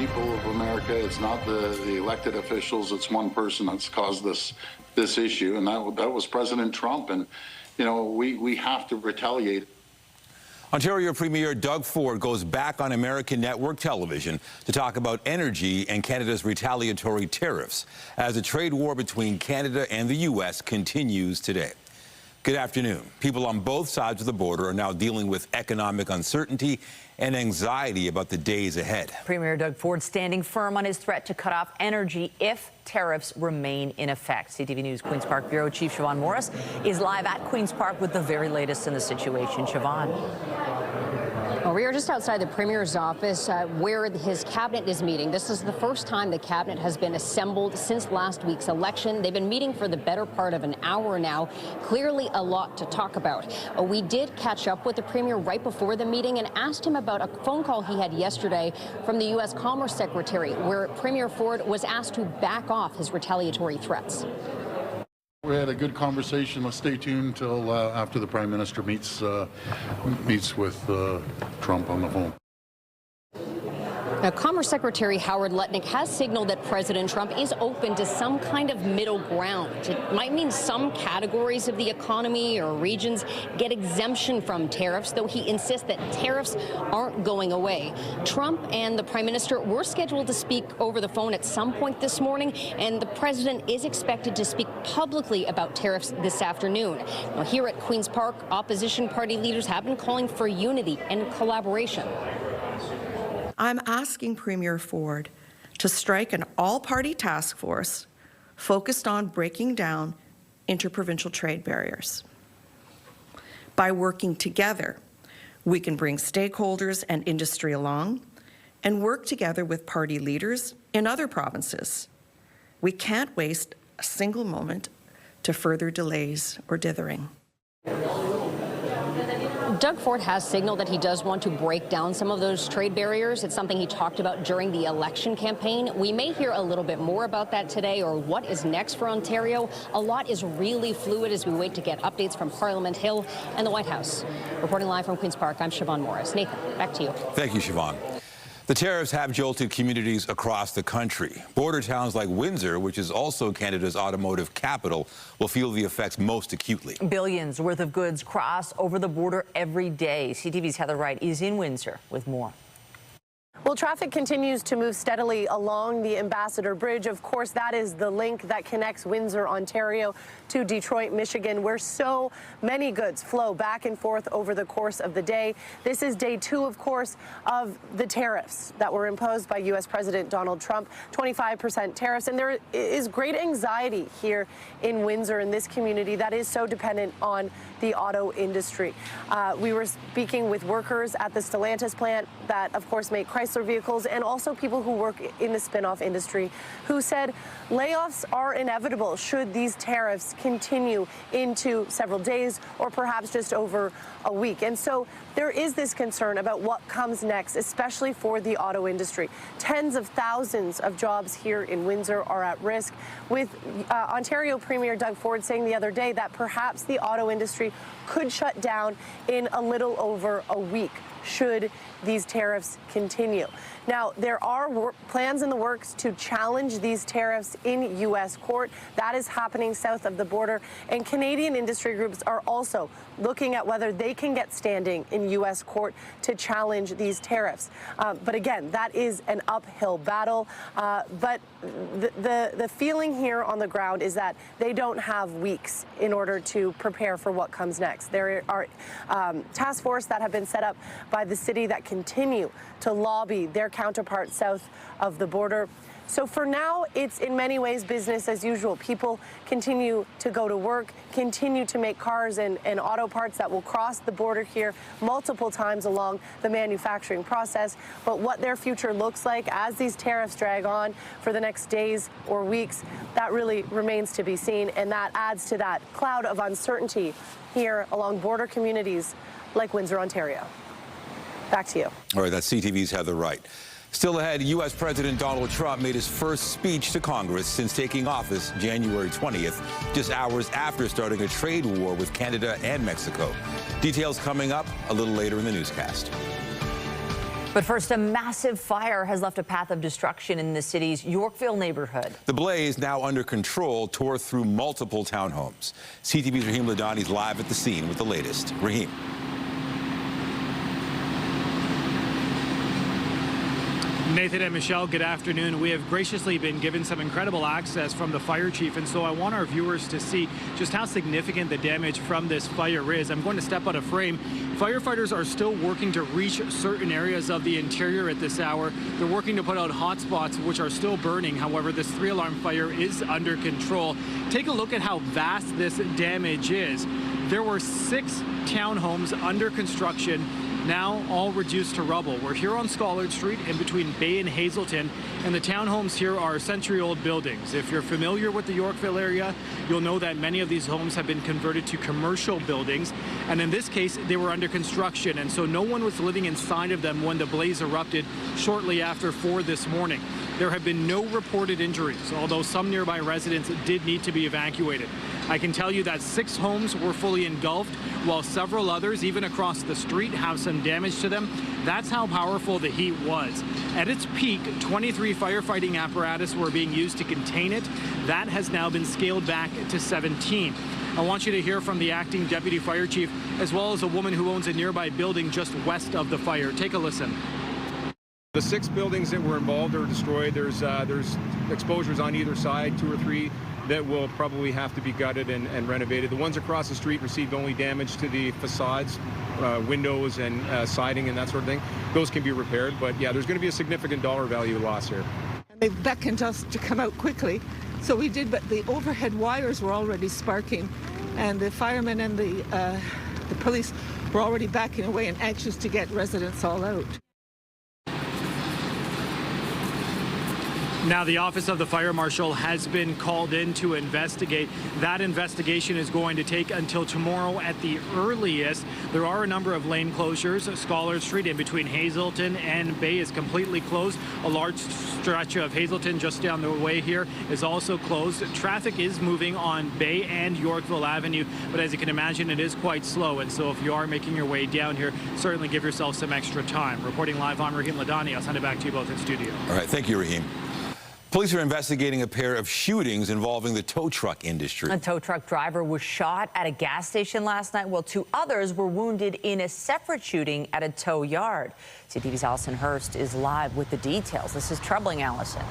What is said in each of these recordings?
people of America. It's not the elected officials. It's one person that's caused this issue, and that was President Trump. And, you know, we have to retaliate. Ontario Premier Doug Ford goes back on American network television to talk about energy and Canada's retaliatory tariffs as the trade war between Canada and the U.S. continues today. Good afternoon. People on both sides of the border are now dealing with economic uncertainty and anxiety about the days ahead. Premier Doug Ford standing firm on his threat to cut off energy if tariffs remain in effect. CTV News Queen's Park Bureau Chief Siobhan Morris is live at Queen's Park with the very latest in the situation. Siobhan. Well, we are just outside the Premier's office where his cabinet is meeting. This is the first time the cabinet has been assembled since last week's election. They've been meeting for the better part of an hour now. Clearly a lot to talk about. We did catch up with the Premier right before the meeting and asked him about a phone call he had yesterday from the U.S. Commerce Secretary, where Premier Ford was asked to back off his retaliatory threats. We had a good conversation. Let's stay tuned till after the Prime Minister meets with Trump on the phone. Now, Commerce Secretary Howard Lutnick has signaled that President Trump is open to some kind of middle ground. It might mean some categories of the economy or regions get exemption from tariffs, though he insists that tariffs aren't going away. Trump and the Prime Minister were scheduled to speak over the phone at some point this morning, and the President is expected to speak publicly about tariffs this afternoon. Now, here at Queen's Park, opposition party leaders have been calling for unity and collaboration. I'm asking Premier Ford to strike an all-party task force focused on breaking down interprovincial trade barriers. By working together, we can bring stakeholders and industry along and work together with party leaders in other provinces. We can't waste a single moment to further delays or dithering. Doug Ford has signaled that he does want to break down some of those trade barriers. It's something he talked about during the election campaign. We may hear a little bit more about that today, or what is next for Ontario. A lot is really fluid as we wait to get updates from Parliament Hill and the White House. Reporting live from Queen's Park, I'm Siobhan Morris. Nathan, back to you. Thank you, Siobhan. The tariffs have jolted communities across the country. Border towns like Windsor, which is also Canada's automotive capital, will feel the effects most acutely. Billions worth of goods cross over the border every day. CTV's Heather Wright is in Windsor with more. Well, traffic continues to move steadily along the Ambassador Bridge. Of course, that is the link that connects Windsor, Ontario to Detroit, Michigan, where so many goods flow back and forth over the course of the day. This is day 2, of course, of the tariffs that were imposed by U.S. President Donald Trump, 25% tariffs. And there is great anxiety here in Windsor, in this community that is so dependent on the auto industry. We were speaking with workers at the Stellantis plant that, of course, make Chrysler vehicles, and also people who work in the spin-off industry, who said layoffs are inevitable should these tariffs continue into several days or perhaps just over a week. And so there is this concern about what comes next, especially for the auto industry. Tens of thousands of jobs here in Windsor are at risk, with Ontario Premier Doug Ford saying the other day that perhaps the auto industry could shut down in a little over a week should these tariffs continue. Now, there are plans in the works to challenge these tariffs in U.S. court. That is happening south of the border. And Canadian industry groups are also looking at whether they can get standing in U.S. court to challenge these tariffs. But again, that is an uphill battle. But the feeling here on the ground is that they don't have weeks in order to prepare for what comes next. There are task force that have been set up by the city that continue to lobby their counterparts south of the border. So for now, it's in many ways business as usual. People continue to go to work, continue to make cars and auto parts that will cross the border here multiple times along the manufacturing process. But what their future looks like as these tariffs drag on for the next days or weeks, that really remains to be seen. And that adds to that cloud of uncertainty here along border communities like Windsor, Ontario. Back to you. All right, that's CTV's Heather Wright. Still ahead, U.S. President Donald Trump made his first speech to Congress since taking office January 20th, just hours after starting a trade war with Canada and Mexico. Details coming up a little later in the newscast. But first, a massive fire has left a path of destruction in the city's Yorkville neighborhood. The blaze, now under control, tore through multiple townhomes. CTV's Raheem Ladani is live at the scene with the latest. Raheem. Nathan and Michelle, good afternoon. We have graciously been given some incredible access from the fire chief, and so I want our viewers to see just how significant the damage from this fire is. I'm going to step out of frame. Firefighters are still working to reach certain areas of the interior at this hour. They're working to put out hot spots which are still burning. However, this 3-alarm fire is under control. Take a look at how vast this damage is. There were 6 townhomes under construction, now all reduced to rubble. We're here on Schollard Street in between Bay and Hazelton, and the townhomes here are century-old buildings. If you're familiar with the Yorkville area, you'll know that many of these homes have been converted to commercial buildings, and in this case, they were under construction, and so no one was living inside of them when the blaze erupted shortly after 4 this morning. There have been no reported injuries, although some nearby residents did need to be evacuated. I can tell you that 6 homes were fully engulfed, while several others, even across the street, have some damage to them. That's how powerful the heat was. At its peak, 23 firefighting apparatus were being used to contain it. That has now been scaled back to 17. I want you to hear from the acting deputy fire chief, as well as a woman who owns a nearby building just west of the fire. Take a listen. The 6 buildings that were involved are destroyed. There's exposures on either side, 2 or 3 that will probably have to be gutted and renovated. The ones across the street received only damage to the facades, windows and siding and that sort of thing. Those can be repaired, but yeah, there's going to be a significant dollar value loss here. They beckoned us to come out quickly, so we did, but the overhead wires were already sparking, and the firemen and the police were already backing away and anxious to get residents all out. Now, the Office of the Fire Marshal has been called in to investigate. That investigation is going to take until tomorrow at the earliest. There are a number of lane closures. Schollard Street in between Hazelton and Bay is completely closed. A large stretch of Hazelton just down the way here is also closed. Traffic is moving on Bay and Yorkville Avenue, but as you can imagine, it is quite slow. And so if you are making your way down here, certainly give yourself some extra time. Reporting live, I'm Raheem Ladani. I'll send it back to you both in studio. All right, thank you, Raheem. Police are investigating a pair of shootings involving the tow truck industry. A tow truck driver was shot at a gas station last night, while 2 others were wounded in a separate shooting at a tow yard. CTV's Allison Hurst is live with the details. This is troubling, Allison.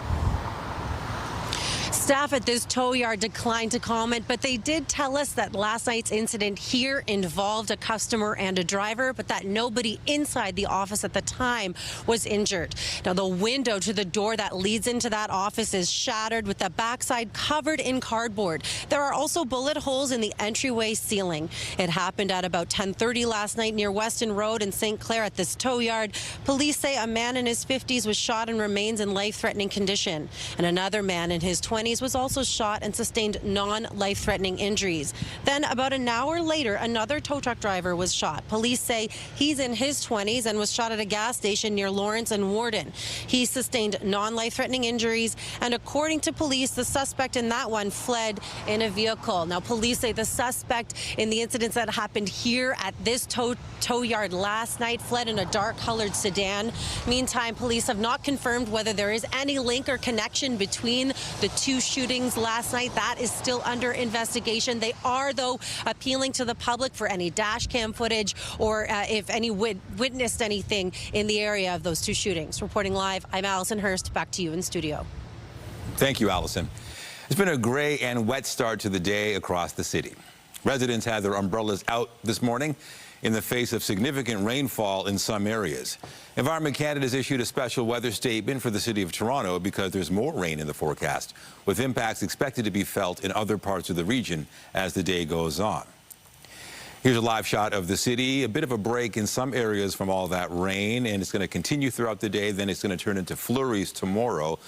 Staff at this tow yard declined to comment, but they did tell us that last night's incident here involved a customer and a driver, but that nobody inside the office at the time was injured. Now, the window to the door that leads into that office is shattered, with the backside covered in cardboard. There are also bullet holes in the entryway ceiling. It happened at about 10:30 last night near Weston Road in St. Clair at this tow yard. Police say a man in his 50s was shot and remains in life-threatening condition, and another man in his 20s was also shot and sustained non-life-threatening injuries. Then about an hour later, another tow truck driver was shot. Police say he's in his 20s and was shot at a gas station near Lawrence and Warden. He sustained non-life-threatening injuries, and according to police, the suspect in that one fled in a vehicle. Now, police say the suspect in the incidents that happened here at this tow yard last night fled in a dark-colored sedan. Meantime, police have not confirmed whether there is any link or connection between the 2 shootings last night. That is still under investigation. They are, though, appealing to the public for any dash cam footage or if any witnessed anything in the area of those 2 shootings. Reporting live, I'm Allison Hurst. Back to you in studio. Thank you, Allison. It's been a gray and wet start to the day across the city. Residents had their umbrellas out this morning in the face of significant rainfall in some areas. Environment Canada has issued a special weather statement for the city of Toronto because there's more rain in the forecast, with impacts expected to be felt in other parts of the region as the day goes on. Here's a live shot of the city. A bit of a break in some areas from all that rain, and it's going to continue throughout the day. Then it's going to turn into flurries tomorrow.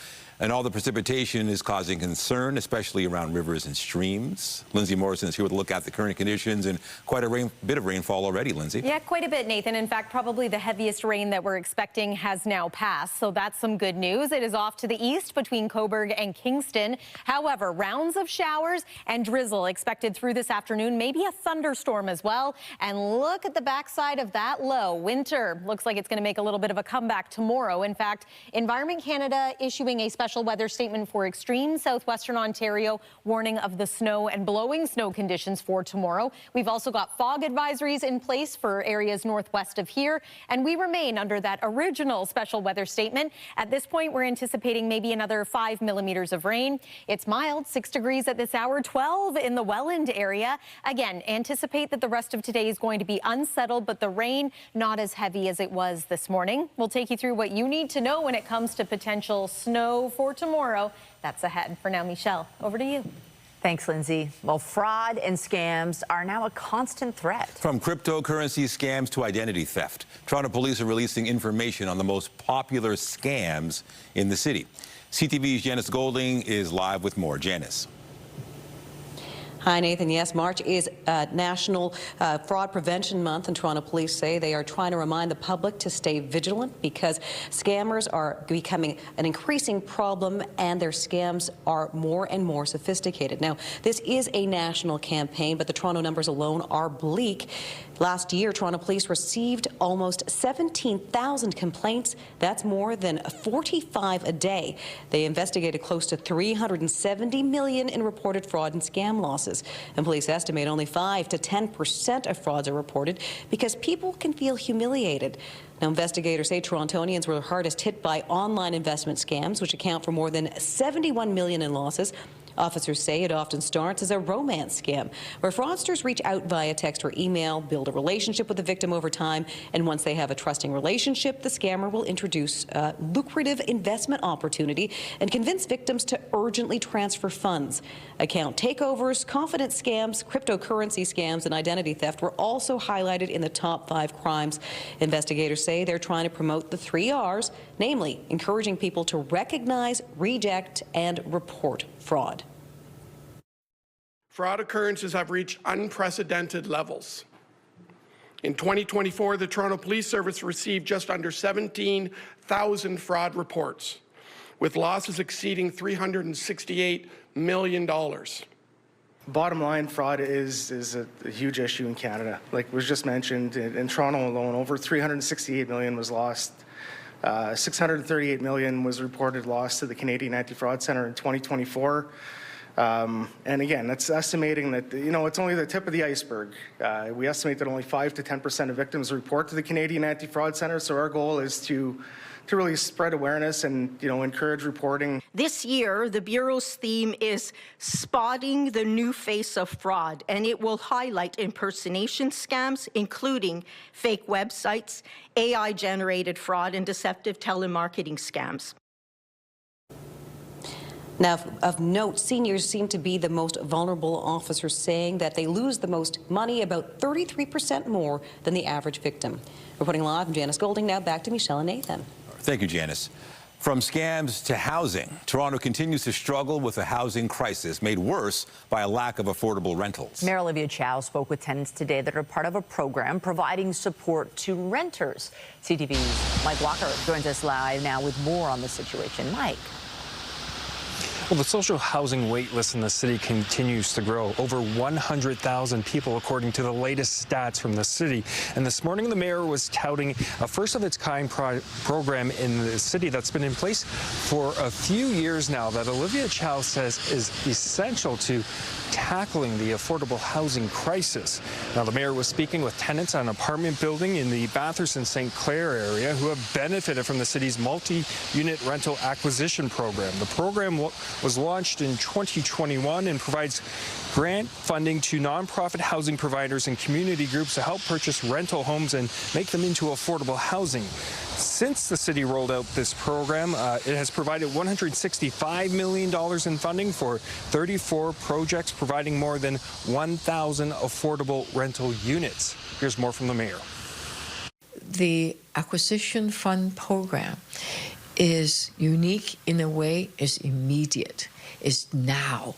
And all the precipitation is causing concern, especially around rivers and streams. Lindsay Morrison is here with a look at the current conditions and quite a bit of rainfall already, Lindsay. Yeah, quite a bit, Nathan. In fact, probably the heaviest rain that we're expecting has now passed, so that's some good news. It is off to the east between Cobourg and Kingston. However, rounds of showers and drizzle expected through this afternoon, maybe a thunderstorm as well. And look at the backside of that low. Winter looks like it's going to make a little bit of a comeback tomorrow. In fact, Environment Canada issuing a special weather statement for extreme southwestern Ontario, warning of the snow and blowing snow conditions for tomorrow. We've also got fog advisories in place for areas northwest of here, and we remain under that original special weather statement. At this point, we're anticipating maybe another 5 millimeters of rain. It's mild, 6 degrees at this hour, 12 in the Welland area. Again, anticipate that the rest of today is going to be unsettled, but the rain not as heavy as it was this morning. We'll take you through what you need to know when it comes to potential snow for tomorrow. That's ahead. For now, Michelle, over to you. Thanks, Lindsay. Well, fraud and scams are now a constant threat. From cryptocurrency scams to identity theft, Toronto police are releasing information on the most popular scams in the city. CTV's Janice Golding is live with more. Janice. Hi, Nathan. Yes, March is National Fraud Prevention Month, and Toronto police say they are trying to remind the public to stay vigilant because scammers are becoming an increasing problem and their scams are more and more sophisticated. Now, this is a national campaign, but the Toronto numbers alone are bleak. Last year, Toronto police received almost 17,000 complaints. That's more than 45 a day. They investigated close to $370 million in reported fraud and scam losses. And police estimate only 5 to 10% of frauds are reported because people can feel humiliated. Now, investigators say Torontonians were hardest hit by online investment scams, which account for more than $71 million in losses. Officers say it often starts as a romance scam, where fraudsters reach out via text or email, build a relationship with the victim over time, and once they have a trusting relationship, the scammer will introduce a lucrative investment opportunity and convince victims to urgently transfer funds. Account takeovers, confidence scams, cryptocurrency scams, and identity theft were also highlighted in the top 5 crimes. Investigators say they're trying to promote the 3 R's, namely encouraging people to recognize, reject, and report fraud. Fraud occurrences have reached unprecedented levels. In 2024, the Toronto Police Service received just under 17,000 fraud reports, with losses exceeding $368 million. Bottom line, fraud is a huge issue in Canada. Like was just mentioned, in Toronto alone, over $368 million was lost. $638 million was reported lost to the Canadian Anti-Fraud Centre in 2024. And again, that's estimating that, it's only the tip of the iceberg. We estimate that only 5 to 10% of victims report to the Canadian Anti-Fraud Centre. So our goal is to really spread awareness and, encourage reporting. This year, the Bureau's theme is spotting the new face of fraud, and it will highlight impersonation scams, including fake websites, AI-generated fraud, and deceptive telemarketing scams. Now, of note, seniors seem to be the most vulnerable, officers saying that they lose the most money, about 33% more than the average victim. Reporting live, I'm Janice Golding. Now back to Michelle and Nathan. Thank you, Janice. From scams to housing, Toronto continues to struggle with a housing crisis made worse by a lack of affordable rentals. Mayor Olivia Chow spoke with tenants today that are part of a program providing support to renters. CTV's Mike Walker joins us live now with more on the situation. Mike. Well, the social housing wait list in the city continues to grow. Over 100,000 people, according to the latest stats from the city. And this morning, the mayor was touting a first-of-its-kind program in the city that's been in place for a few years now that Olivia Chow says is essential to tackling the affordable housing crisis. Now, the mayor was speaking with tenants on an apartment building in the Bathurst and St. Clair area who have benefited from the city's multi-unit rental acquisition program. The program was launched in 2021 and provides grant funding to nonprofit housing providers and community groups to help purchase rental homes and make them into affordable housing. Since the city rolled out this program, it has provided $165 million in funding for 34 projects, providing more than 1,000 affordable rental units. Here's more from the mayor. The acquisition fund program is unique in a way, is immediate. It's now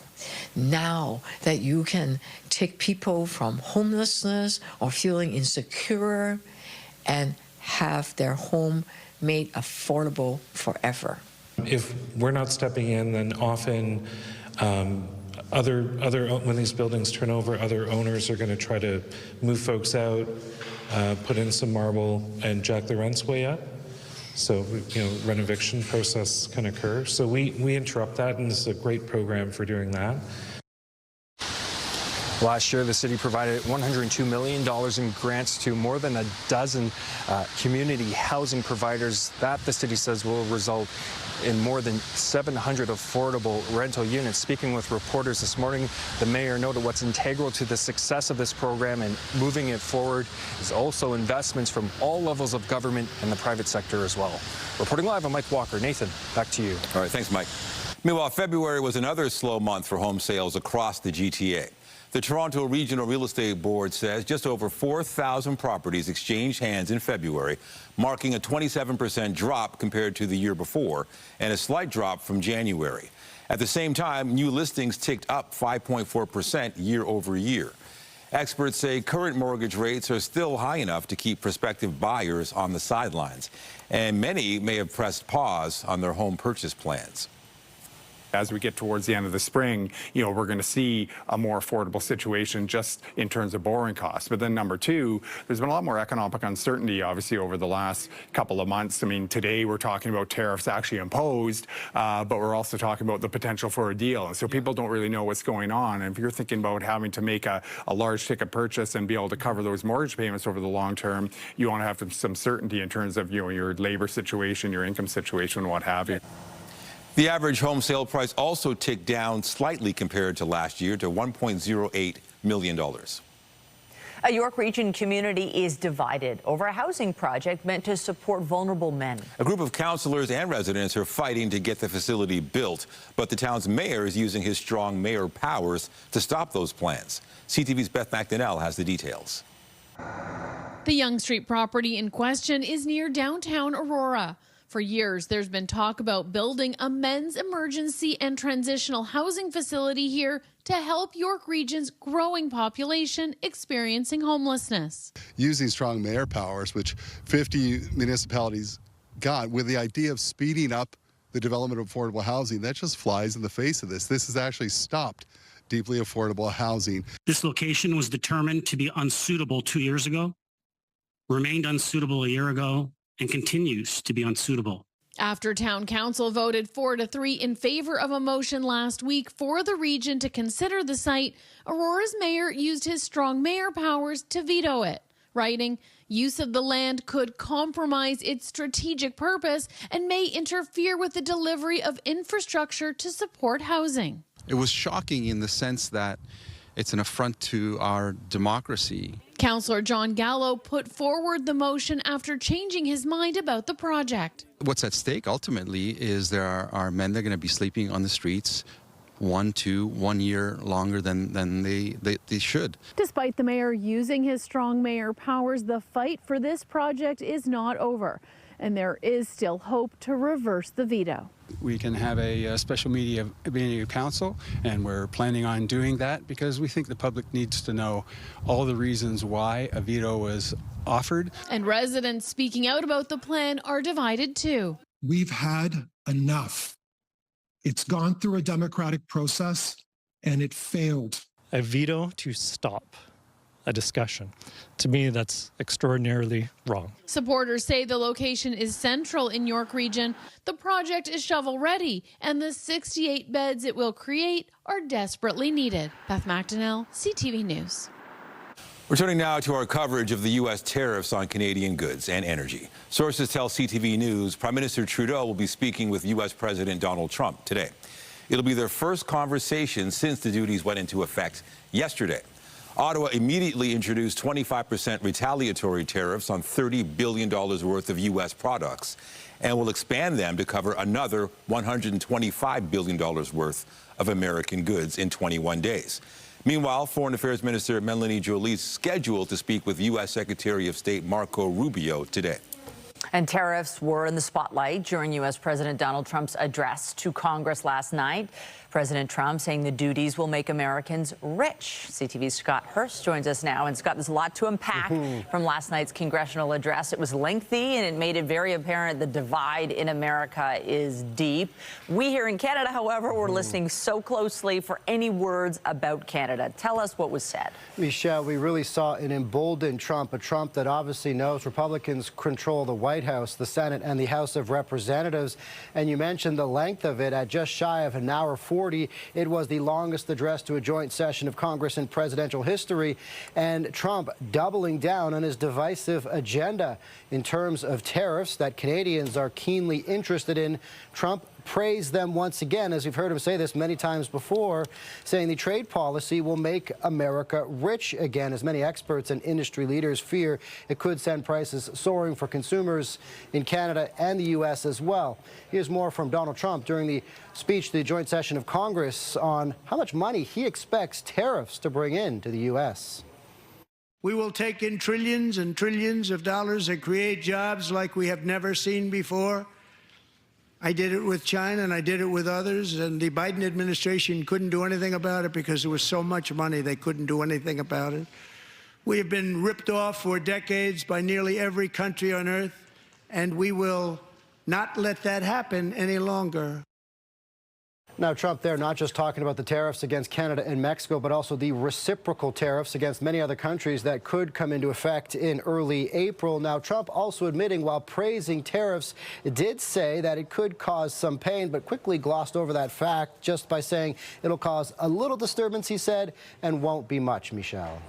that you can take people from homelessness or feeling insecure and have their home made affordable forever. If we're not stepping in, then often when these buildings turn over, other owners are going to try to move folks out, put in some marble, and jack the rents way up. So, rent eviction process can occur. So we interrupt that, and this is a great program for doing that. Last year, the city provided $102 million in grants to more than a dozen community housing providers. That, the city says, will result in more than 700 affordable rental units. Speaking with reporters this morning, the mayor noted what's integral to the success of this program and moving it forward is also investments from all levels of government and the private sector as well. Reporting live, I'm Mike Walker. Nathan, back to you. All right, thanks, Mike. Meanwhile, February was another slow month for home sales across the GTA. The Toronto Regional Real Estate Board says just over 4,000 properties exchanged hands in February, marking a 27% drop compared to the year before and a slight drop from January. At the same time, new listings ticked up 5.4% year over year. Experts say current mortgage rates are still high enough to keep prospective buyers on the sidelines, and many may have pressed pause on their home purchase plans. As we get towards the end of the spring, we're going to see a more affordable situation just in terms of borrowing costs. But then number two, there's been a lot more economic uncertainty, obviously, over the last couple of months. I mean, today we're talking about tariffs actually imposed, but we're also talking about the potential for a deal. And so people don't really know what's going on. And if you're thinking about having to make a large ticket purchase and be able to cover those mortgage payments over the long term, you want to have some certainty in terms of your labor situation, your income situation, what have you. The average home sale price also ticked down slightly compared to last year to $1.08 million. A York Region community is divided over a housing project meant to support vulnerable men. A group of councillors and residents are fighting to get the facility built, but the town's mayor is using his strong mayor powers to stop those plans. CTV's Beth McDonnell has the details. The Yonge Street property in question is near downtown Aurora. For years, there's been talk about building a men's emergency and transitional housing facility here to help York Region's growing population experiencing homelessness. Using strong mayor powers, which 50 municipalities got, with the idea of speeding up the development of affordable housing, that just flies in the face of this. This has actually stopped deeply affordable housing. This location was determined to be unsuitable 2 years ago, remained unsuitable a year ago, and continues to be unsuitable. After Town Council voted 4-3 in favor of a motion last week for the region to consider the site, Aurora's mayor used his strong mayor powers to veto it, writing, "Use of the land could compromise its strategic purpose and may interfere with the delivery of infrastructure to support housing." It was shocking in the sense that it's an affront to our democracy. Councillor John Gallo put forward the motion after changing his mind about the project. What's at stake ultimately is there are men that are going to be sleeping on the streets 1 year longer than they should. Despite the mayor using his strong mayor powers, the fight for this project is not over, and there is still hope to reverse the veto. We can have a special meeting of council, and we're planning on doing that because we think the public needs to know all the reasons why a veto was offered. And residents speaking out about the plan are divided too. We've had enough. It's gone through a democratic process and it failed. A veto to stop a discussion. To me, that's extraordinarily wrong. Supporters say the location is central in York Region. The project is shovel-ready, and the 68 beds it will create are desperately needed. Beth McDonnell, CTV News. Returning now to our coverage of the U.S. tariffs on Canadian goods and energy. Sources tell CTV News Prime Minister Trudeau will be speaking with U.S. President Donald Trump today. It'll be their first conversation since the duties went into effect yesterday. Ottawa immediately introduced 25% retaliatory tariffs on $30 billion worth of U.S. products and will expand them to cover another $125 billion worth of American goods in 21 days. Meanwhile, Foreign Affairs Minister Melanie Joly is scheduled to speak with U.S. Secretary of State Marco Rubio today. And tariffs were in the spotlight during U.S. President Donald Trump's address to Congress last night. President Trump saying the duties will make Americans rich. CTV's Scott Hurst joins us now. And Scott, there's a lot to unpack from last night's congressional address. It was lengthy and it made it very apparent the divide in America is deep. We here in Canada, however, were listening so closely for any words about Canada. Tell us what was said. Michelle, we really saw an emboldened Trump, a Trump that obviously knows Republicans control the White House, the Senate, and the House of Representatives. And you mentioned the length of it at just shy of an hour 40. It was the longest address to a joint session of Congress in presidential history. And Trump doubling down on his divisive agenda in terms of tariffs that Canadians are keenly interested in. Trump praised them once again, as we've heard him say this many times before, saying the trade policy will make America rich again, as many experts and industry leaders fear it could send prices soaring for consumers in Canada and the U.S. as well. Here's more from Donald Trump during the speech to the joint session of Congress on how much money he expects tariffs to bring in to the U.S. We will take in trillions and trillions of dollars and create jobs like we have never seen before. I did it with China and I did it with others, and the Biden administration couldn't do anything about it because there was so much money they couldn't do anything about it. We have been ripped off for decades by nearly every country on earth, and we will not let that happen any longer. Now, Trump there not just talking about the tariffs against Canada and Mexico, but also the reciprocal tariffs against many other countries that could come into effect in early April. Now, Trump also admitting while praising tariffs, did say that it could cause some pain, but quickly glossed over that fact just by saying it'll cause a little disturbance, he said, and won't be much, Michelle.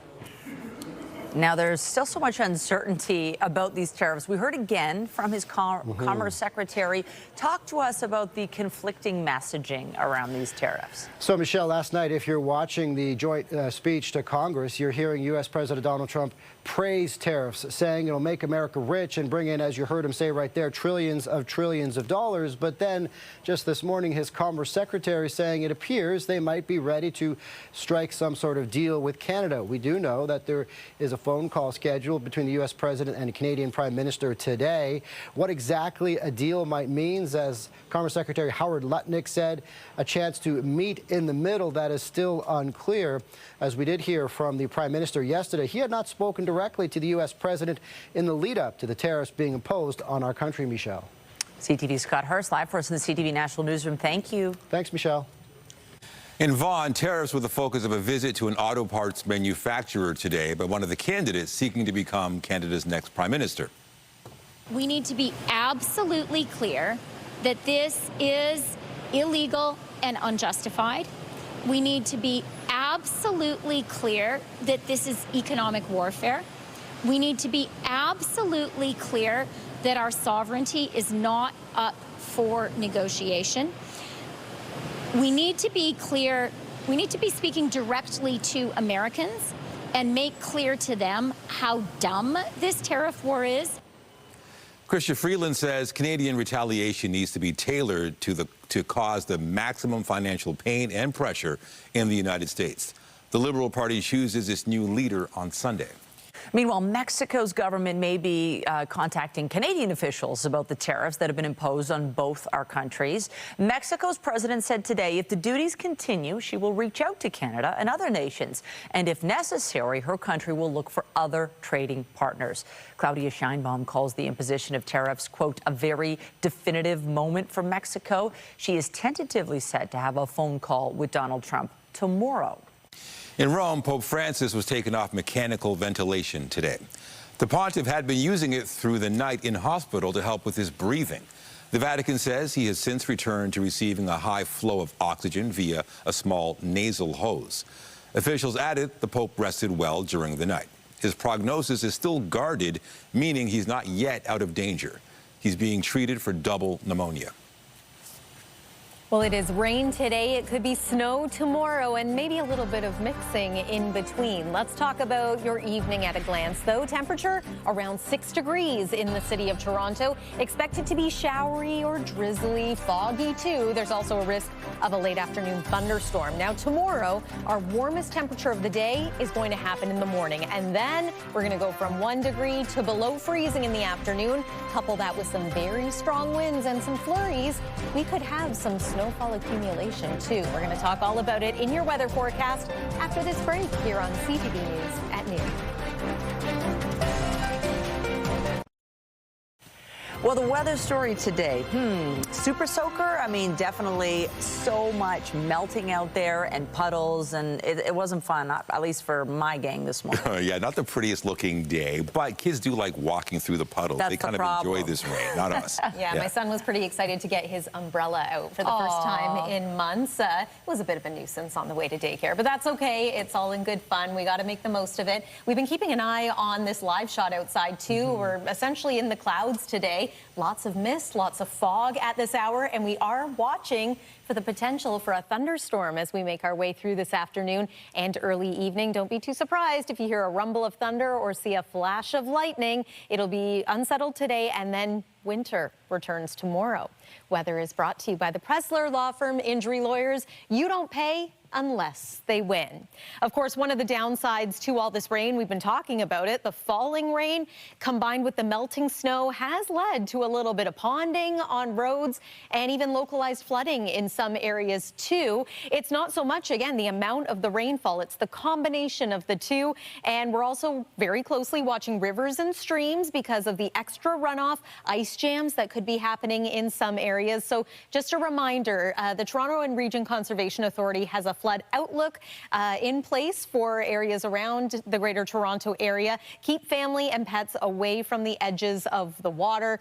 Now, there's still so much uncertainty about these tariffs. We heard again from his Commerce Secretary. Talk to us about the conflicting messaging around these tariffs. So, Michelle, last night, if you're watching the joint speech to Congress, you're hearing U.S. President Donald Trump praise tariffs, saying it'll make America rich and bring in, as you heard him say right there, trillions of dollars. But then just this morning, his Commerce Secretary saying it appears they might be ready to strike some sort of deal with Canada. We do know that there is a phone call scheduled between the U.S. President and the Canadian Prime Minister today. What exactly a deal might mean, as Commerce Secretary Howard Lutnick said, a chance to meet in the middle, that is still unclear. As we did hear from the Prime Minister yesterday, he had not spoken directly to the U.S. President in the lead-up to the tariffs being imposed on our country, Michelle. CTV Scott Hurst, live for us in the CTV National Newsroom. Thank you. Thanks, Michelle. In Vaughan, tariffs were the focus of a visit to an auto parts manufacturer today by one of the candidates seeking to become Canada's next prime minister. We need to be absolutely clear that this is illegal and unjustified. We need to be absolutely clear that this is economic warfare. We need to be absolutely clear that our sovereignty is not up for negotiation. We need to be clear, we need to be speaking directly to Americans and make clear to them how dumb this tariff war is. Chrystia Freeland says Canadian retaliation needs to be tailored to cause the maximum financial pain and pressure in the United States. The Liberal Party chooses its new leader on Sunday. Meanwhile, Mexico's government may be contacting Canadian officials about the tariffs that have been imposed on both our countries. Mexico's president said today if the duties continue, she will reach out to Canada and other nations. And if necessary, her country will look for other trading partners. Claudia Sheinbaum calls the imposition of tariffs, quote, a very definitive moment for Mexico. She is tentatively set to have a phone call with Donald Trump tomorrow. In Rome, Pope Francis was taken off mechanical ventilation today. The pontiff had been using it through the night in hospital to help with his breathing. The Vatican says he has since returned to receiving a high flow of oxygen via a small nasal hose. Officials added the Pope rested well during the night. His prognosis is still guarded, meaning he's not yet out of danger. He's being treated for double pneumonia. Well, it is rain today. It could be snow tomorrow and maybe a little bit of mixing in between. Let's talk about your evening at a glance, though. Temperature around 6 degrees in the city of Toronto. Expected to be showery or drizzly, foggy too. There's also a risk of a late afternoon thunderstorm. Now, tomorrow, our warmest temperature of the day is going to happen in the morning. And then we're going to go from 1 degree to below freezing in the afternoon. Couple that with some very strong winds and some flurries. We could have some snowfall accumulation too. We're going to talk all about it in your weather forecast after this break here on CTV News at noon. Well, the weather story today, super soaker. I mean, definitely so much melting out there and puddles, and it wasn't fun, at least for my gang this morning. Yeah, not the prettiest looking day, but kids do like walking through the puddles. That's they kind of enjoy this rain, not us. Yeah, my son was pretty excited to get his umbrella out for the first time in months. It was a bit of a nuisance on the way to daycare, but that's okay. It's all in good fun. We got to make the most of it. We've been keeping an eye on this live shot outside too. We're essentially in the clouds today. Lots of mist, lots of fog at this hour, and we are watching for the potential for a thunderstorm as we make our way through this afternoon and early evening. Don't be too surprised if you hear a rumble of thunder or see a flash of lightning. It'll be unsettled today, and then winter returns tomorrow. Weather is brought to you by the Pressler Law Firm Injury Lawyers. You don't pay unless they win. Of course, one of the downsides to all this rain, we've been talking about it, the falling rain combined with the melting snow has led to a little bit of ponding on roads and even localized flooding in some areas too. It's not so much, again, the amount of the rainfall, it's the combination of the two. And we're also very closely watching rivers and streams because of the extra runoff, ice jams that could be happening in some areas. So just a reminder, the Toronto and Region Conservation Authority has a flood outlook in place for areas around the Greater Toronto area. Keep family and pets away from the edges of the water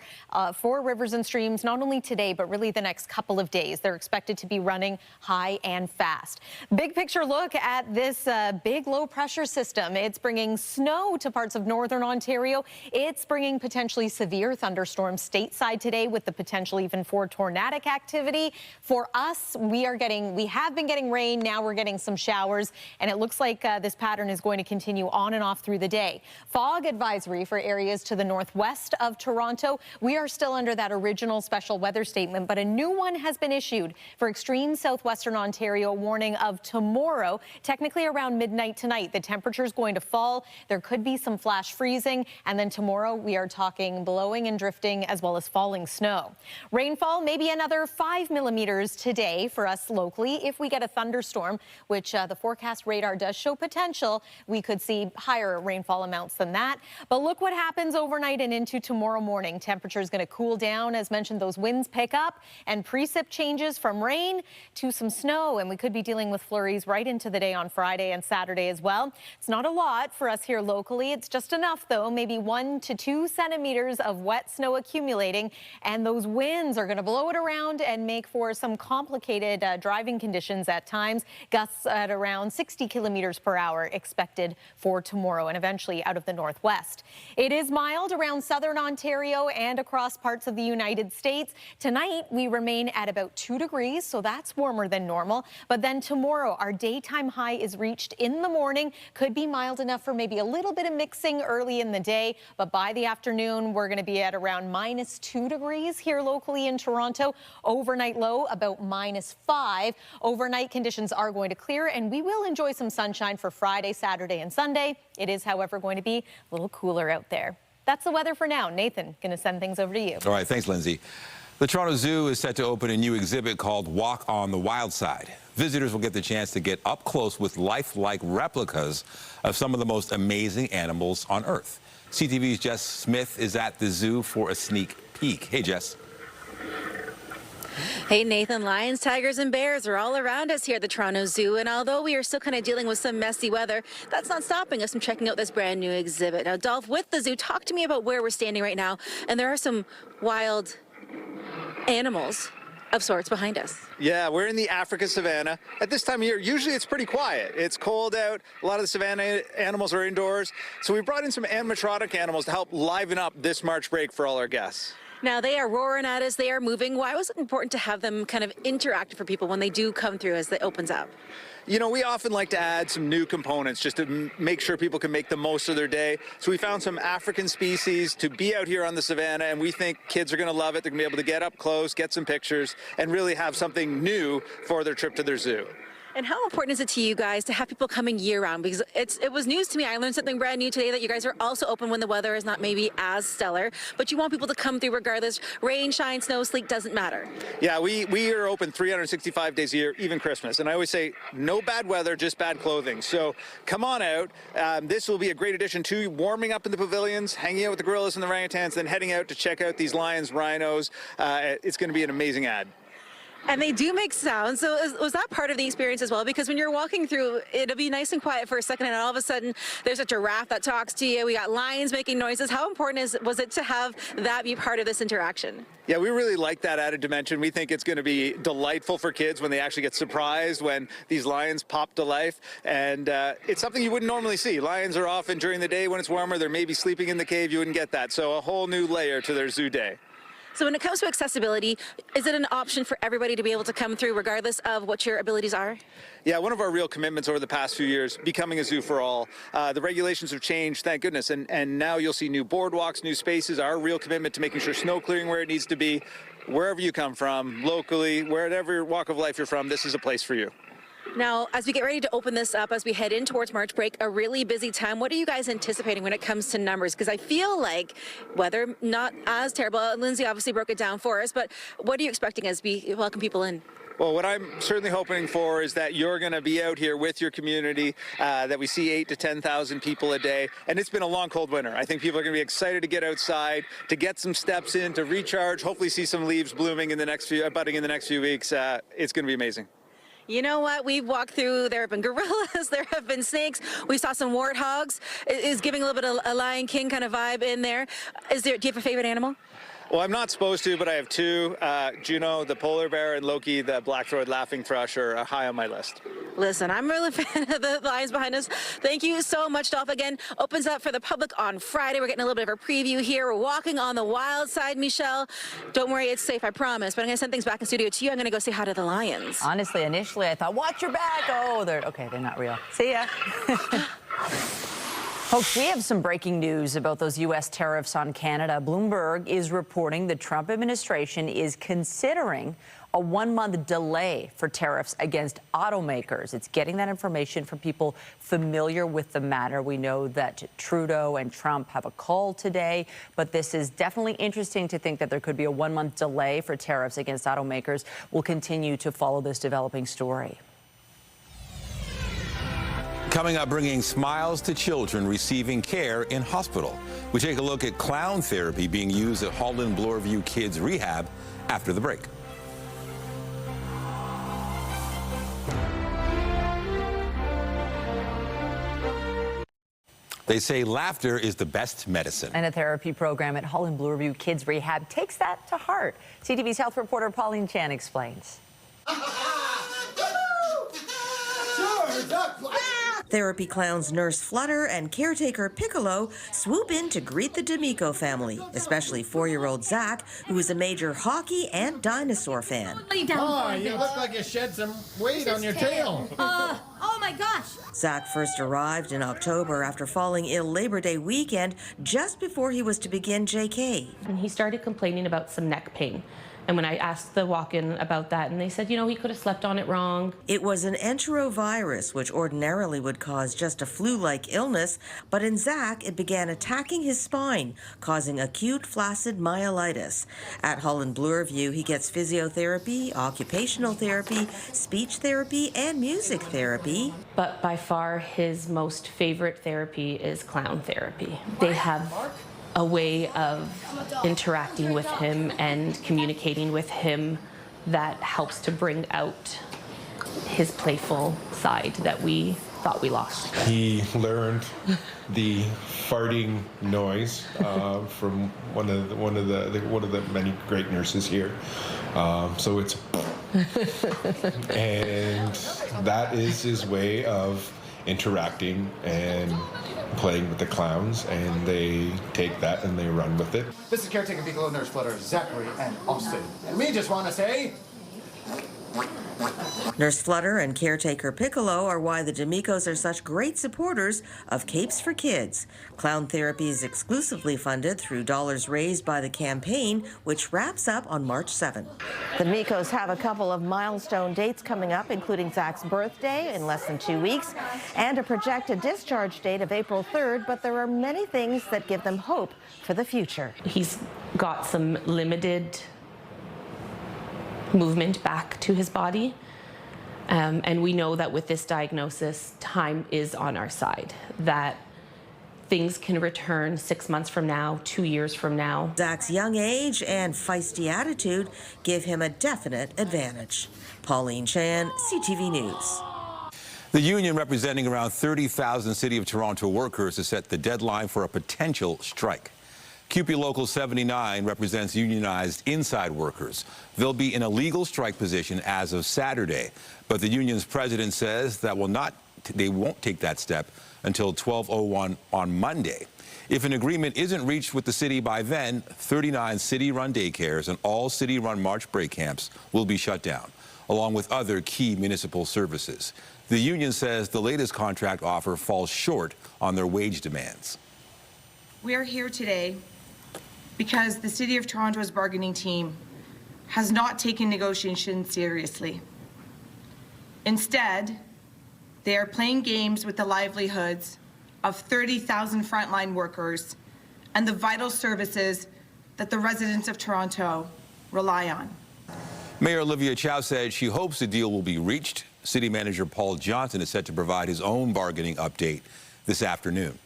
for rivers and streams, not only today, but really the next couple of days. They're expected to be running high and fast. Big picture look at this big low pressure system. It's bringing snow to parts of northern Ontario. It's bringing potentially severe thunderstorms stateside today with the potential even for tornadic activity. For us, we have been getting rain. Now we're getting some showers, and it looks like this pattern is going to continue on and off through the day. Fog advisory for areas to the northwest of Toronto. We are still under that original special weather statement, but a new one has been issued for extreme southwestern Ontario, warning of tomorrow, technically around midnight tonight. The temperature is going to fall. There could be some flash freezing, and then tomorrow we are talking blowing and drifting as well as falling snow. Rainfall, maybe another 5 millimeters today for us locally. If we get a thunderstorm, which the forecast radar does show potential, we could see higher rainfall amounts than that. But look what happens overnight and into tomorrow morning. Temperature is going to cool down. As mentioned, those winds pick up and precip changes from rain to some snow, and we could be dealing with flurries right into the day on Friday and Saturday as well. It's not a lot for us here locally. It's just enough, though, maybe 1 to 2 centimeters of wet snow accumulating, and those winds are going to blow it around and make for some complicated driving conditions at times. Gusts at around 60 kilometers per hour expected for tomorrow and eventually out of the northwest. It is mild around southern Ontario and across parts of the United States. Tonight, we remain at about 2 degrees, so that's warmer than normal. But then tomorrow, our daytime high is reached in the morning. Could be mild enough for maybe a little bit of mixing early in the day, but by the afternoon, we're going to be at around -2 degrees here locally in Toronto. Overnight low about -5. Overnight conditions are going to clear, and we will enjoy some sunshine for Friday, Saturday, and Sunday. It is, however, going to be a little cooler out there. That's the weather for now. Nathan, going to send things over to you. All right, thanks, Lindsay. The Toronto Zoo is set to open a new exhibit called Walk on the Wild Side. Visitors will get the chance to get up close with lifelike replicas of some of the most amazing animals on Earth. CTV's Jess Smith is at the zoo for a sneak peek. Hey, Jess. Hey, Nathan, lions, tigers, and bears are all around us here at the Toronto Zoo. And although we are still kind of dealing with some messy weather, that's not stopping us from checking out this brand new exhibit. Now, Dolph, with the zoo, talk to me about where we're standing right now. And there are some wild animals of sorts behind us. Yeah, we're in the Africa savanna. At this time of year, usually it's pretty quiet. It's cold out. A lot of the savanna animals are indoors. So we brought in some animatronic animals to help liven up this March break for all our guests. Now, they are roaring at us. They are moving. Why was it important to have them kind of interactive for people when they do come through as it opens up? You know, we often like to add some new components just to make sure people can make the most of their day. So we found some African species to be out here on the savannah, and we think kids are going to love it. They're going to be able to get up close, get some pictures, and really have something new for their trip to their zoo. And how important is it to you guys to have people coming year-round? Because it was news to me. I learned something brand new today, that you guys are also open when the weather is not maybe as stellar, but you want people to come through regardless. Rain, shine, snow, sleet, doesn't matter. Yeah, we are open 365 days a year, even Christmas. And I always say, no bad weather, just bad clothing. So come on out. This will be a great addition to warming up in the pavilions, hanging out with the gorillas and the orangutans, then heading out to check out these lions, rhinos. It's going to be an amazing ad. And they do make sound. So was that part of the experience as well? Because when you're walking through, it'll be nice and quiet for a second, and all of a sudden there's a giraffe that talks to you. We got lions making noises. How important was it to have that be part of this interaction? Yeah, we really like that added dimension. We think it's going to be delightful for kids when they actually get surprised when these lions pop to life. And it's something you wouldn't normally see. Lions are often during the day when it's warmer. They're maybe sleeping in the cave. You wouldn't get that. So a whole new layer to their zoo day. So when it comes to accessibility, is it an option for everybody to be able to come through regardless of what your abilities are? Yeah, one of our real commitments over the past few years, becoming a zoo for all. The regulations have changed, thank goodness, and now you'll see new boardwalks, new spaces. Our real commitment to making sure snow clearing where it needs to be, wherever you come from, locally, wherever walk of life you're from, this is a place for you. Now, as we get ready to open this up, as we head in towards March break, a really busy time, what are you guys anticipating when it comes to numbers? Because I feel like weather not as terrible. Lindsay obviously broke it down for us, but what are you expecting as we welcome people in? Well, what I'm certainly hoping for is that you're going to be out here with your community, that we see 8,000 to 10,000 people a day. And it's been a long, cold winter. I think people are going to be excited to get outside, to get some steps in, to recharge, hopefully see some leaves blooming in the next budding in the next few weeks. It's going to be amazing. You know what? We've walked through, there have been gorillas, there have been snakes, we saw some warthogs. Is giving a little bit of a Lion King kind of vibe in there. Do you have a favorite animal? Well, I'm not supposed to, but I have two. Juno, the polar bear, and Loki, the black-throated laughing thrush, are high on my list. Listen, I'm really a fan of the lions behind us. Thank you so much, Dolph. Again, opens up for the public on Friday. We're getting a little bit of a preview here. We're walking on the wild side, Michelle. Don't worry, it's safe, I promise. But I'm going to send things back in studio to you. I'm going to go say hi to the lions. Honestly, initially I thought, watch your back. Oh, they're not real. See ya. Folks, we have some breaking news about those U.S. tariffs on Canada. Bloomberg is reporting the Trump administration is considering a one-month delay for tariffs against automakers. It's getting that information from people familiar with the matter. We know that Trudeau and Trump have a call today, but this is definitely interesting to think that there could be a one-month delay for tariffs against automakers. We'll continue to follow this developing story. Coming up, bringing smiles to children receiving care in hospital. We take a look at clown therapy being used at Holland Bloorview Kids Rehab after the break. They say laughter is the best medicine. And a therapy program at Holland Bloorview Kids Rehab takes that to heart. CTV's health reporter Pauline Chan explains. Therapy clowns Nurse Flutter and caretaker Piccolo swoop in to greet the D'Amico family, especially 4-year-old Zach, who is a major hockey and dinosaur fan. Oh, you look like you shed some weight on your tail. Oh my gosh! Zach first arrived in October after falling ill Labor Day weekend, just before he was to begin JK. And he started complaining about some neck pain. And when I asked the walk-in about that, and they said, you know, he could have slept on it wrong. It was an enterovirus, which ordinarily would cause just a flu-like illness, but in Zach, it began attacking his spine, causing acute flaccid myelitis. At Holland Bloorview, he gets physiotherapy, occupational therapy, speech therapy, and music therapy. But by far, his most favorite therapy is clown therapy. They have a way of interacting with him and communicating with him that helps to bring out his playful side that we thought we lost. He learned the farting noise from one of the many great nurses here. So it's and that is his way of interacting and playing with the clowns, and they take that and they run with it. This is caretaker Piccolo, Nurse Flutter, Zachary, and Austin. And we just want to say... Nurse Flutter and caretaker Piccolo are why the D'Amicos are such great supporters of Capes for Kids. Clown therapy is exclusively funded through dollars raised by the campaign, which wraps up on March 7th. The D'Amicos have a couple of milestone dates coming up, including Zach's birthday in less than 2 weeks and a projected discharge date of April 3rd, but there are many things that give them hope for the future. He's got some limited movement back to his body. And we know that with this diagnosis, time is on our side, that things can return 6 months from now, 2 years from now. Zach's young age and feisty attitude give him a definite advantage. Pauline Chan, CTV News. The union representing around 30,000 City of Toronto workers has set the deadline for a potential strike. CUPE Local 79 represents unionized inside workers. They'll be in a legal strike position as of Saturday, but the union's president says that they won't take that step until 12:01 on Monday. If an agreement isn't reached with the city by then, 39 city-run daycares and all city-run March break camps will be shut down, along with other key municipal services. The union says the latest contract offer falls short on their wage demands. We are here today because the City of Toronto's bargaining team has not taken negotiations seriously. Instead, they are playing games with the livelihoods of 30,000 frontline workers and the vital services that the residents of Toronto rely on. Mayor Olivia Chow said she hopes the deal will be reached. City Manager Paul Johnson is set to provide his own bargaining update this afternoon.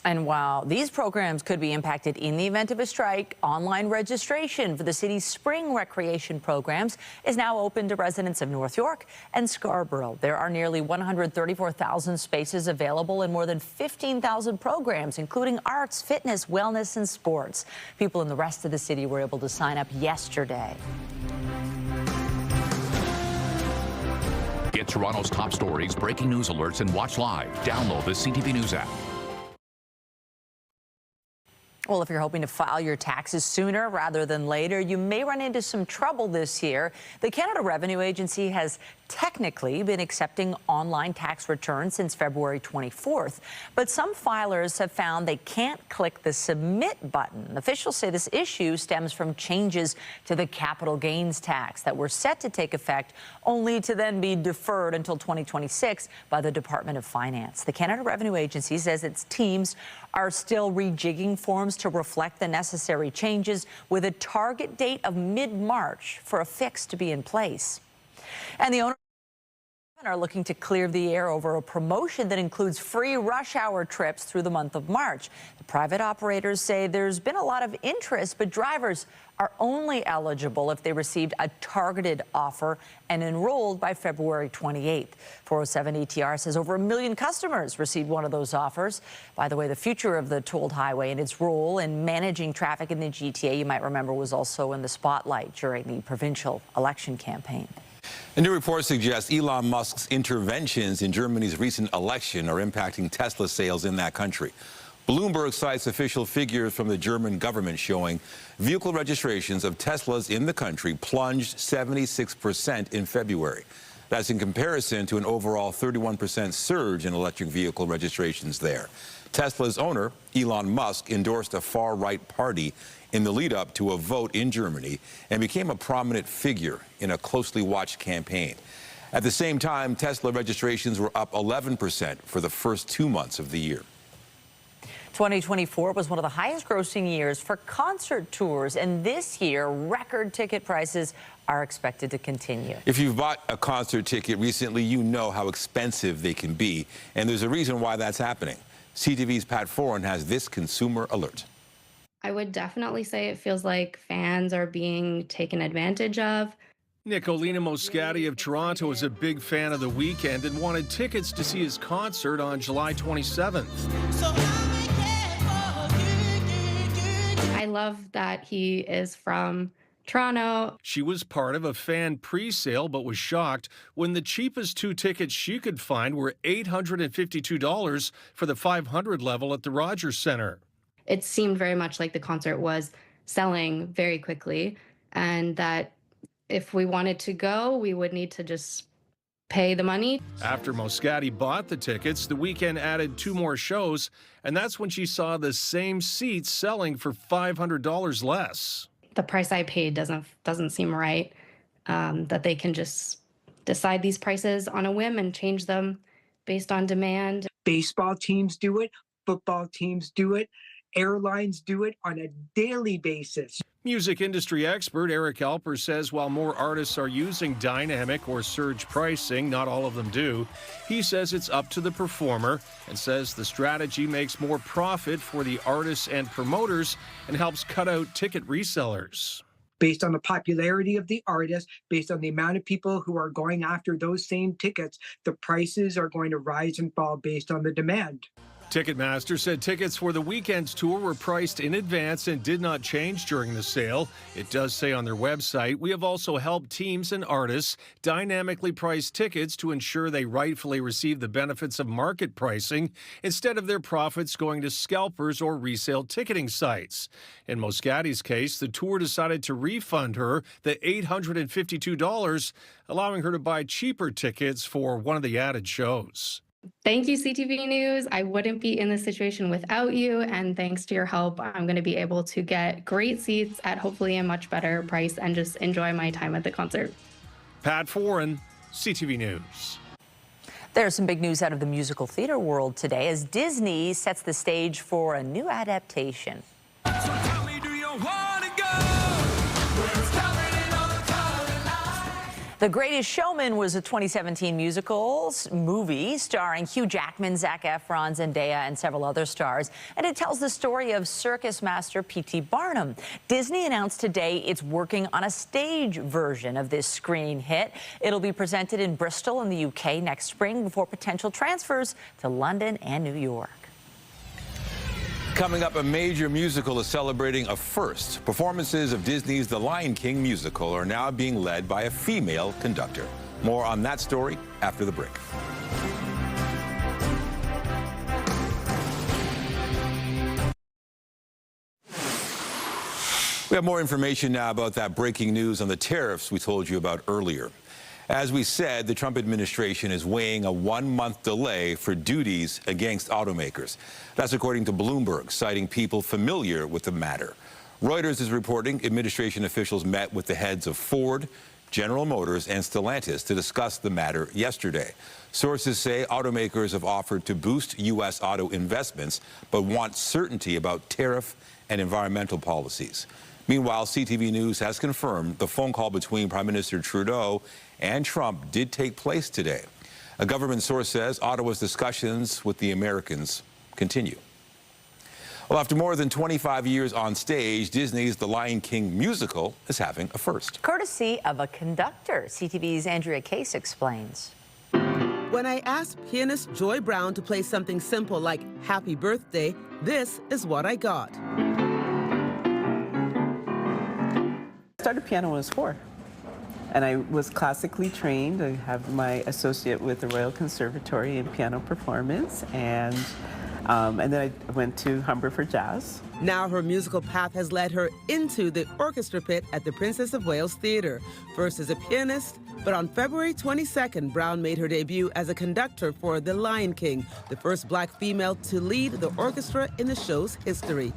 And while these programs could be impacted in the event of a strike, online registration for the city's spring recreation programs is now open to residents of North York and Scarborough. There are nearly 134,000 spaces available in more than 15,000 programs, including arts, fitness, wellness, and sports. People in the rest of the city were able to sign up yesterday. Get Toronto's top stories, breaking news alerts, and watch live. Download the CTV News app. Well, if you're hoping to file your taxes sooner rather than later, you may run into some trouble this year. The Canada Revenue Agency has technically been accepting online tax returns since February 24th, but some filers have found they can't click the submit button. Officials say this issue stems from changes to the capital gains tax that were set to take effect only to then be deferred until 2026 by the Department of Finance. The Canada Revenue Agency says its teams are still rejigging forms to reflect the necessary changes, with a target date of mid-March for a fix to be in place. And the owners are looking to clear the air over a promotion that includes free rush hour trips through the month of March. The private operators say there's been a lot of interest, but drivers are only eligible if they received a targeted offer and enrolled by February 28th. 407 ETR says over 1 million customers received one of those offers. By the way, the future of the tolled highway and its role in managing traffic in the GTA, you might remember, was also in the spotlight during the provincial election campaign. A new report suggests Elon Musk's interventions in Germany's recent election are impacting Tesla sales in that country. Bloomberg cites official figures from the German government showing vehicle registrations of Teslas in the country plunged 76% in February. That's in comparison to an overall 31% surge in electric vehicle registrations there. Tesla's owner, Elon Musk, endorsed a far-right party in the lead-up to a vote in Germany and became a prominent figure in a closely watched campaign. At the same time, Tesla registrations were up 11% for the first 2 months of the year. 2024 was one of the highest grossing years for concert tours, and this year, record ticket prices are expected to continue. If you've bought a concert ticket recently, you know how expensive they can be, and there's a reason why that's happening. CTV's Pat Foran has this consumer alert. I would definitely say it feels like fans are being taken advantage of. Nicolina Moscati of Toronto is a big fan of The Weeknd and wanted tickets to see his concert on July 27th. I love that he is from Toronto. She was part of a fan pre-sale but was shocked when the cheapest 2 tickets she could find were $852 for the 500 level at the Rogers Centre. It seemed very much like the concert was selling very quickly, and that if we wanted to go, we would need to just pay the money. After Moscati bought the tickets, the weekend added 2 more shows, and that's when she saw the same seats selling for $500 less. The price I paid doesn't seem right, that they can just decide these prices on a whim and change them based on demand. Baseball teams do it, football teams do it, airlines do it on a daily basis. Music industry expert Eric Alper says while more artists are using dynamic or surge pricing, not all of them do. He says it's up to the performer and says the strategy makes more profit for the artists and promoters and helps cut out ticket resellers. Based on the popularity of the artist, based on the amount of people who are going after those same tickets, the prices are going to rise and fall based on the demand. Ticketmaster said tickets for the weekend's tour were priced in advance and did not change during the sale. It does say on their website, we have also helped teams and artists dynamically price tickets to ensure they rightfully receive the benefits of market pricing instead of their profits going to scalpers or resale ticketing sites. In Moscati's case, the tour decided to refund her the $852, allowing her to buy cheaper tickets for one of the added shows. Thank you, CTV News. I wouldn't be in this situation without you, and thanks to your help, I'm going to be able to get great seats at hopefully a much better price and just enjoy my time at the concert. Pat Foran, CTV News. There's some big news out of the musical theater world today as Disney sets the stage for a new adaptation. The Greatest Showman was a 2017 movie starring Hugh Jackman, Zac Efron, Zendaya, and several other stars. And it tells the story of circus master P.T. Barnum. Disney announced today it's working on a stage version of this screen hit. It'll be presented in Bristol in the UK next spring before potential transfers to London and New York. Coming up, a major musical is celebrating a first. Performances of Disney's The Lion King musical are now being led by a female conductor. More on that story after the break. We have more information now about that breaking news on the tariffs we told you about earlier. As we said, the Trump administration is weighing a 1-month delay for duties against automakers. That's according to Bloomberg, citing people familiar with the matter. Reuters is reporting administration officials met with the heads of Ford, General Motors, and Stellantis to discuss the matter yesterday. Sources say automakers have offered to boost U.S. auto investments, but want certainty about tariff and environmental policies. Meanwhile, CTV News has confirmed the phone call between Prime Minister Trudeau and Trump did take place today. A government source says Ottawa's discussions with the Americans continue. Well, after more than 25 years on stage, Disney's The Lion King musical is having a first. Courtesy of a conductor. CTV's Andrea Case explains. When I asked pianist Joy Brown to play something simple like Happy Birthday, this is what I got. I started piano when I was 4, and I was classically trained. I have my associate with the Royal Conservatory in piano performance, and then I went to Humber for jazz. Now her musical path has led her into the orchestra pit at the Princess of Wales Theatre, first as a pianist, but on February 22nd, Brown made her debut as a conductor for The Lion King, the first black female to lead the orchestra in the show's history.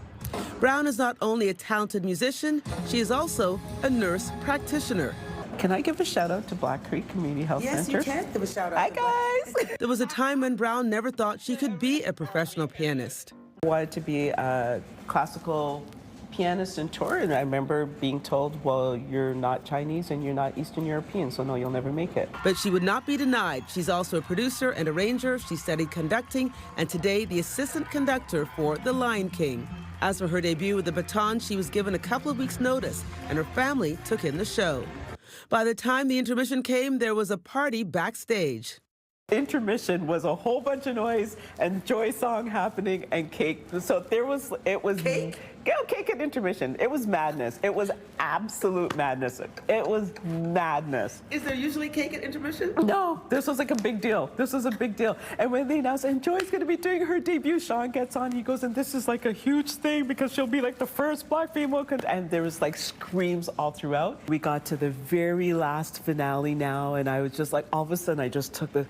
Brown is not only a talented musician, she is also a nurse practitioner. Can I give a shout out to Black Creek Community Health Center? Yes, you can give a shout out. Hi, guys. There was a time when Brown never thought she could be a professional pianist. I wanted to be a classical pianist and tour, and I remember being told, well, you're not Chinese and you're not Eastern European, so no, you'll never make it. But she would not be denied. She's also a producer and arranger. She studied conducting, and today the assistant conductor for The Lion King. As for her debut with the baton, she was given a couple of weeks' notice, and her family took in the show. By the time the intermission came, there was a party backstage. Intermission was a whole bunch of noise and Joy song happening and cake. So it was cake? cake at intermission. It was madness. It was absolute madness. It was madness. Is there usually cake at intermission? No, this was like a big deal. This was a big deal. And when they announced, and Joy's going to be doing her debut, Sean gets on, he goes, and this is like a huge thing because she'll be like the first Black female. And there was like screams all throughout. We got to the very last finale now, and I was just like, all of a sudden, I just took the...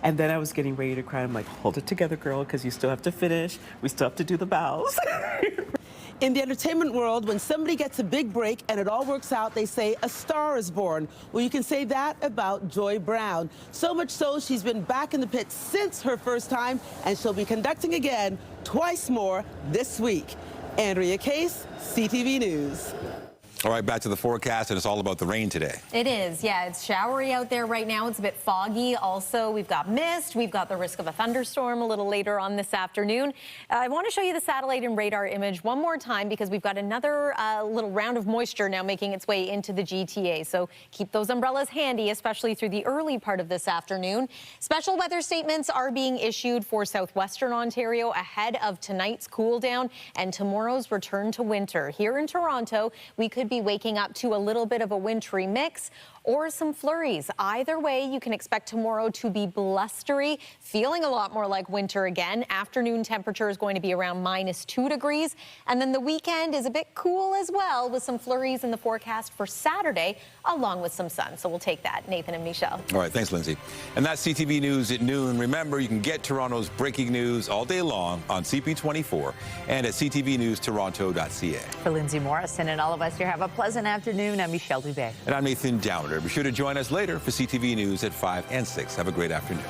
And then I was getting ready to cry. I'm like, hold it together, girl, because you still have to finish. We still have to do the bows. In the entertainment world, when somebody gets a big break and it all works out, they say a star is born. Well, you can say that about Joy Brown. So much so, she's been back in the pit since her first time, and she'll be conducting again twice more this week. Andrea Case, CTV News. All right, back to the forecast, and it's all about the rain today. It is, yeah. It's showery out there right now. It's a bit foggy. Also, we've got mist. We've got the risk of a thunderstorm a little later on this afternoon. I want to show you the satellite and radar image one more time because we've got another little round of moisture now making its way into the GTA. So keep those umbrellas handy, especially through the early part of this afternoon. Special weather statements are being issued for southwestern Ontario ahead of tonight's cool down and tomorrow's return to winter. Here in Toronto, we could be waking up to a little bit of a wintry mix or some flurries. Either way, you can expect tomorrow to be blustery, feeling a lot more like winter again. Afternoon temperature is going to be around -2 degrees. And then the weekend is a bit cool as well with some flurries in the forecast for Saturday, along with some sun. So we'll take that. Nathan and Michelle. All right, thanks, Lindsay. And that's CTV News at noon. Remember, you can get Toronto's breaking news all day long on CP24 and at ctvnewstoronto.ca. For Lindsay Morrison and all of us here, have a pleasant afternoon. I'm Michelle Dubé. And I'm Nathan Downer. Be sure to join us later for CTV News at 5 and 6. Have a great afternoon.